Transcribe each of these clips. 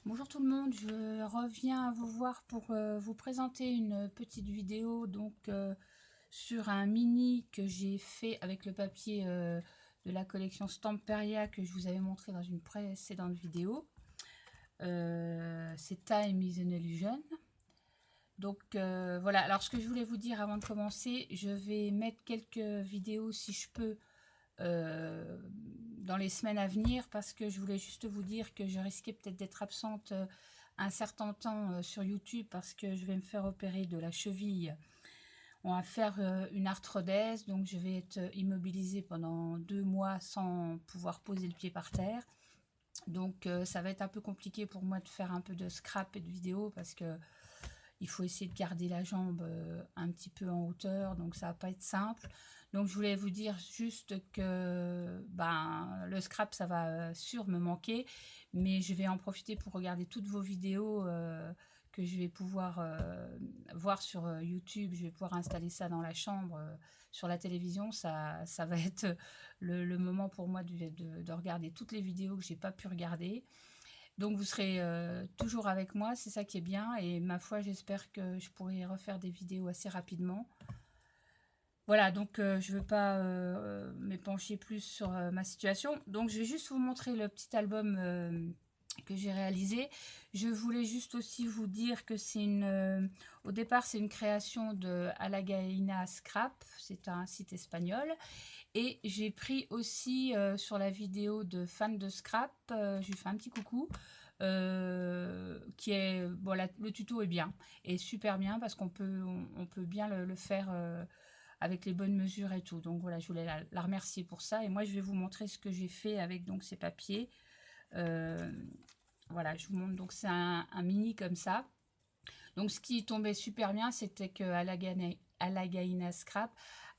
Bonjour tout le monde, je reviens vous voir pour vous présenter une petite vidéo sur un mini que j'ai fait avec le papier de la collection Stamperia que je vous avais montré dans une précédente vidéo. C'est Time is an Illusion. Donc voilà, alors ce que je voulais vous dire avant de commencer, je vais mettre quelques vidéos si je peux dans les semaines à venir, parce que je voulais juste vous dire que je risquais peut-être d'être absente un certain temps sur YouTube, parce que je vais me faire opérer de la cheville. On va faire une arthrodèse, donc je vais être immobilisée pendant 2 mois sans pouvoir poser le pied par terre. Donc ça va être un peu compliqué pour moi de faire un peu de scrap et de vidéo, parce que il faut essayer de garder la jambe un petit peu en hauteur, donc ça va pas être simple. Donc je voulais vous dire juste que le scrap, ça va sûr me manquer, mais je vais en profiter pour regarder toutes vos vidéos que je vais pouvoir voir sur YouTube. Je vais pouvoir installer ça dans la chambre, sur la télévision. Ça va être le moment pour moi de regarder toutes les vidéos que j'ai pas pu regarder. Donc vous serez toujours avec moi, c'est ça qui est bien, et ma foi, j'espère que je pourrai refaire des vidéos assez rapidement. Voilà, donc je ne veux pas m'épancher plus sur ma situation. Donc je vais juste vous montrer le petit album que j'ai réalisé. Je voulais juste aussi vous dire que c'est au départ, c'est une création de Alagaina Scrap, c'est un site espagnol. Et j'ai pris aussi sur la vidéo de fan de scrap, je lui fais un petit coucou, qui est, bon, le tuto est bien, et super bien, parce qu'on peut, on peut bien le faire avec les bonnes mesures et tout. Donc voilà, je voulais la remercier pour ça. Et moi, je vais vous montrer ce que j'ai fait avec donc ces papiers. Voilà, je vous montre. Donc c'est un mini comme ça. Donc ce qui tombait super bien, c'était que Alagaina Scrap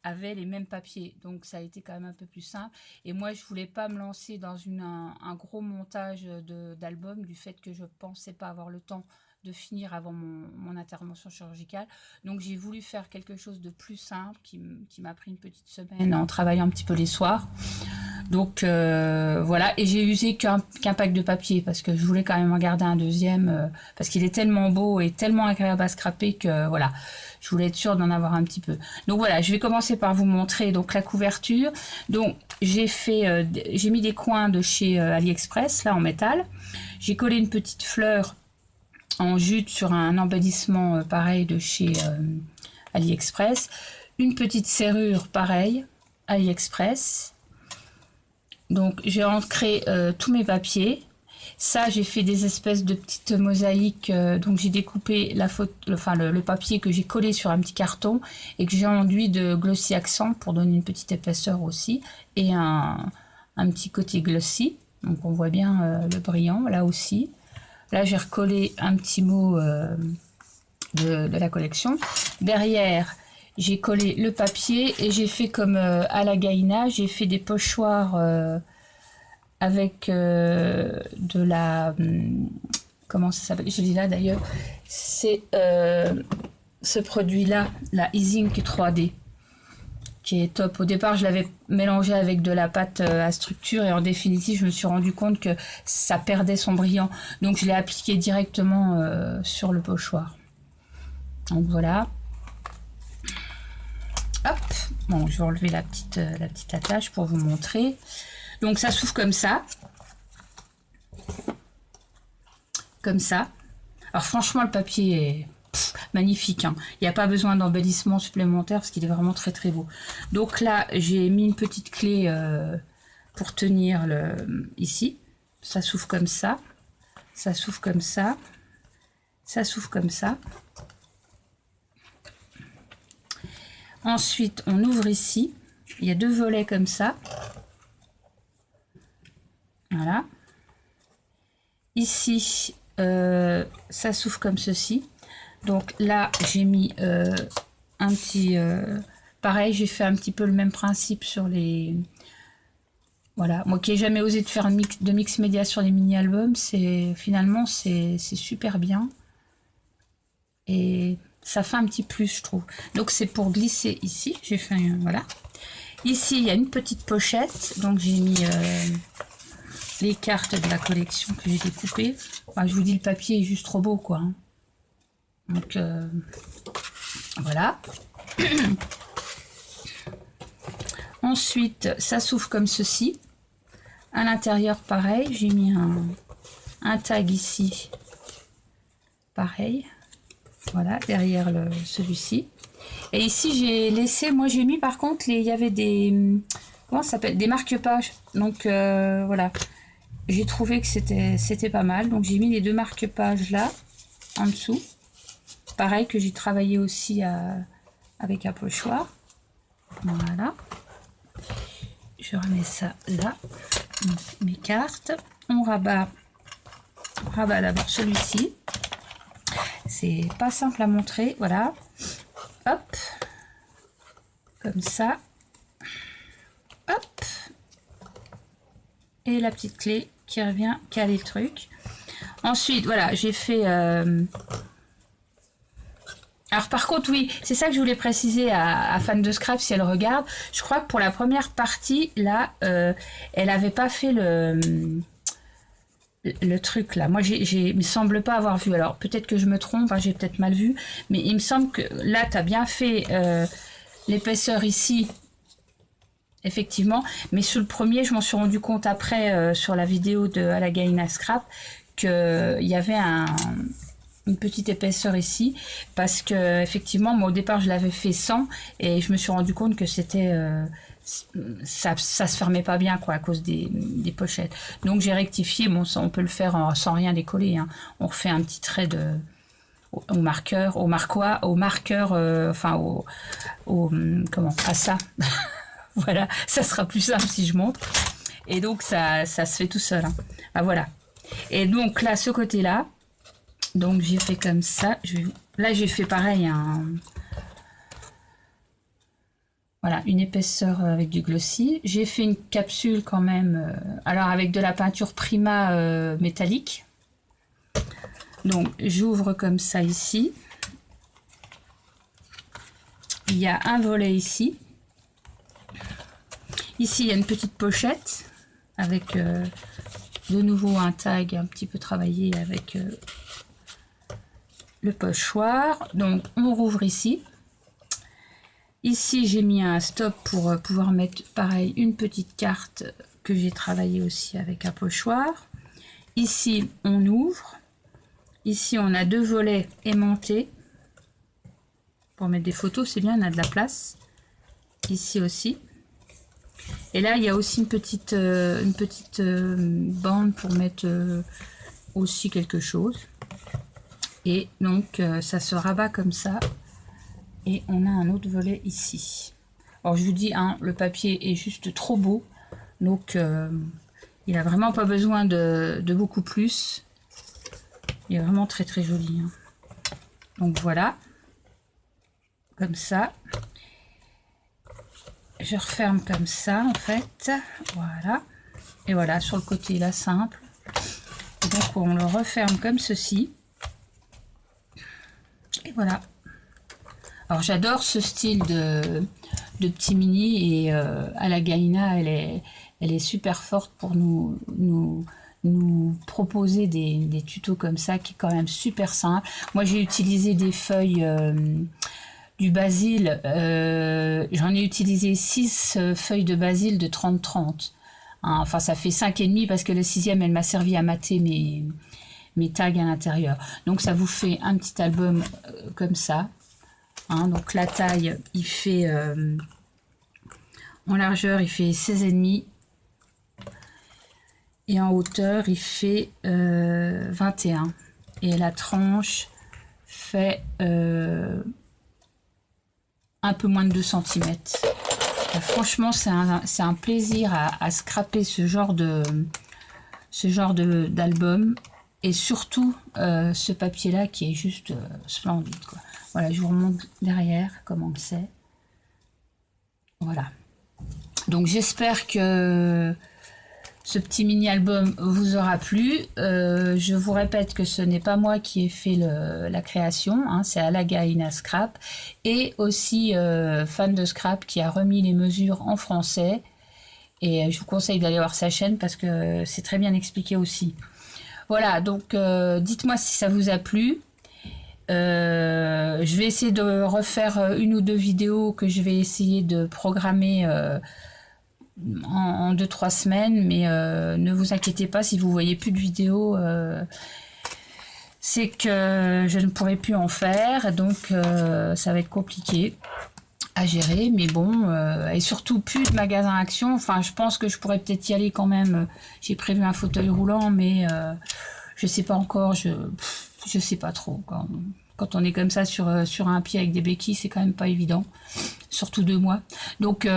avait les mêmes papiers, donc ça a été quand même un peu plus simple. Et moi, je voulais pas me lancer dans un gros montage d'album, du fait que je pensais pas avoir le temps de finir avant mon intervention chirurgicale. Donc j'ai voulu faire quelque chose de plus simple, qui m'a pris une petite semaine en travaillant un petit peu les soirs. Donc voilà, et j'ai usé qu'un pack de papier, parce que je voulais quand même en garder un deuxième, parce qu'il est tellement beau et tellement agréable à scraper que voilà, je voulais être sûre d'en avoir un petit peu. Donc voilà, je vais commencer par vous montrer donc la couverture. Donc j'ai mis des coins de chez AliExpress, là en métal. J'ai collé une petite fleur en jute sur un embellissement pareil de chez AliExpress. Une petite serrure pareille, AliExpress. Donc j'ai ancré tous mes papiers. Ça, j'ai fait des espèces de petites mosaïques. Donc j'ai découpé le papier que j'ai collé sur un petit carton et que j'ai enduit de glossy accent pour donner une petite épaisseur aussi, et un petit côté glossy. Donc on voit bien le brillant là aussi. Là j'ai recollé un petit mot de la collection. Derrière, j'ai collé le papier et j'ai fait comme Alagaina, j'ai fait des pochoirs avec de la... comment ça s'appelle? Je dis là d'ailleurs. C'est ce produit-là, la E-Zinc 3D, qui est top. Au départ, je l'avais mélangé avec de la pâte à structure, et en définitive, je me suis rendu compte que ça perdait son brillant. Donc je l'ai appliqué directement sur le pochoir. Donc voilà. Hop, bon, je vais enlever la petite attache pour vous montrer. Donc ça s'ouvre comme ça. Comme ça. Alors franchement, le papier est magnifique, hein. Il n'y a pas besoin d'embellissement supplémentaire, parce qu'il est vraiment très très beau. Donc là, j'ai mis une petite clé pour tenir ici. Ça s'ouvre comme ça. Ça s'ouvre comme ça. Ça s'ouvre comme ça. Ensuite, on ouvre ici. Il y a 2 volets comme ça. Voilà. Ici, ça s'ouvre comme ceci. Donc là, j'ai mis un petit... pareil, j'ai fait un petit peu le même principe sur les... Voilà. Moi qui n'ai jamais osé de faire de mix média sur les mini-albums, finalement, c'est super bien. Et ça fait un petit plus, je trouve. Donc c'est pour glisser ici. J'ai fait voilà. Ici, il y a une petite pochette. Donc j'ai mis les cartes de la collection que j'ai découpées. Enfin, je vous dis, le papier est juste trop beau, quoi. Hein. Donc, voilà. Ensuite, ça s'ouvre comme ceci. À l'intérieur, pareil, j'ai mis un tag ici. Pareil. Voilà, derrière celui-ci. Et ici, j'ai laissé, moi j'ai mis par contre, il y avait des, comment ça s'appelle, des marque-pages. Donc voilà, j'ai trouvé que c'était pas mal. Donc j'ai mis les deux marque-pages là, en dessous. Pareil que j'ai travaillé aussi avec un pochoir. Voilà. Je remets ça là. Donc, mes cartes. On rabat d'abord celui-ci. C'est pas simple à montrer. Voilà. Hop. Comme ça. Hop. Et la petite clé qui revient caler le truc. Ensuite, voilà, j'ai fait... Alors par contre, oui, c'est ça que je voulais préciser à Fan de Scrap si elle regarde. Je crois que pour la première partie, là, elle n'avait pas fait le truc là. Moi, il me semble pas avoir vu. Alors peut-être que je me trompe, hein, j'ai peut-être mal vu. Mais il me semble que là, tu as bien fait l'épaisseur ici. Effectivement. Mais sur le premier, je m'en suis rendu compte après sur la vidéo de Alagaina Scrap qu'il y avait une petite épaisseur ici parce que effectivement moi au départ je l'avais fait sans et je me suis rendu compte que c'était ça se fermait pas bien quoi à cause des pochettes, donc j'ai rectifié. Bon, ça on peut le faire sans rien décoller, hein. On refait un petit trait au marqueur, enfin comment à ça. Voilà, ça sera plus simple si je montre. Et donc ça se fait tout seul, hein. Ah, voilà. Et donc là ce côté là, donc j'ai fait comme ça. Là j'ai fait pareil, voilà, une épaisseur avec du glossy. J'ai fait une capsule quand même, alors avec de la peinture Prima métallique. Donc j'ouvre comme ça ici. Il y a un volet ici. Ici il y a une petite pochette avec de nouveau un tag un petit peu travaillé avec... le pochoir. Donc on rouvre ici. Ici j'ai mis un stop pour pouvoir mettre pareil une petite carte que j'ai travaillé aussi avec un pochoir. Ici on ouvre. Ici on a deux volets aimantés. Pour mettre des photos, c'est bien, on a de la place. Ici aussi. Et là il y a aussi une petite bande pour mettre aussi quelque chose. Et donc ça se rabat comme ça. Et on a un autre volet ici. Alors je vous dis, hein, le papier est juste trop beau. Donc il n'a vraiment pas besoin de beaucoup plus. Il est vraiment très très joli, hein. Donc voilà. Comme ça. Je referme comme ça en fait. Voilà. Et voilà, sur le côté là, simple. Et donc on le referme comme ceci. Et voilà. Alors j'adore ce style de petit mini et Alagaina, elle est super forte pour nous proposer des tutos comme ça qui est quand même super simple. Moi j'ai utilisé des feuilles du basil, j'en ai utilisé 6 feuilles de basil de 30-30. Hein, enfin ça fait 5,5 parce que le 6e elle m'a servi à mater mes tags à l'intérieur. Donc ça vous fait un petit album comme ça. Hein, donc la taille, il fait en largeur, il fait 16,5 et en hauteur, il fait 21. Et la tranche fait un peu moins de 2 cm. Franchement, c'est un plaisir à scraper ce genre d'album. Et surtout, ce papier-là qui est juste splendide, quoi. Voilà, je vous remonte derrière comment c'est. Voilà. Donc j'espère que ce petit mini-album vous aura plu. Je vous répète que ce n'est pas moi qui ai fait la création, hein, c'est Alagaina Scrap. Et aussi Fan de Scrap qui a remis les mesures en français. Et je vous conseille d'aller voir sa chaîne parce que c'est très bien expliqué aussi. Voilà, donc dites-moi si ça vous a plu. Je vais essayer de refaire une ou deux vidéos que je vais essayer de programmer en 2-3 semaines, mais ne vous inquiétez pas si vous voyez plus de vidéos, c'est que je ne pourrai plus en faire, donc ça va être compliqué à gérer, mais bon, et surtout plus de magasins Action. Enfin, je pense que je pourrais peut-être y aller quand même. J'ai prévu un fauteuil roulant, mais je sais pas encore, je sais pas trop. Quand on est comme ça sur un pied avec des béquilles, c'est quand même pas évident, surtout 2 mois. Donc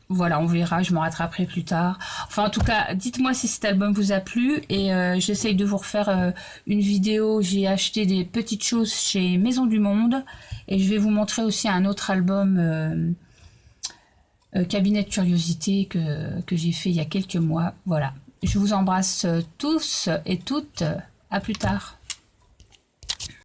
voilà, on verra, je me rattraperai plus tard. Enfin, en tout cas, dites-moi si cet album vous a plu et j'essaye de vous refaire une vidéo. J'ai acheté des petites choses chez Maison du Monde et je vais vous montrer aussi un autre album Cabinet de Curiosité que j'ai fait il y a quelques mois. Voilà, je vous embrasse tous et toutes. À plus tard.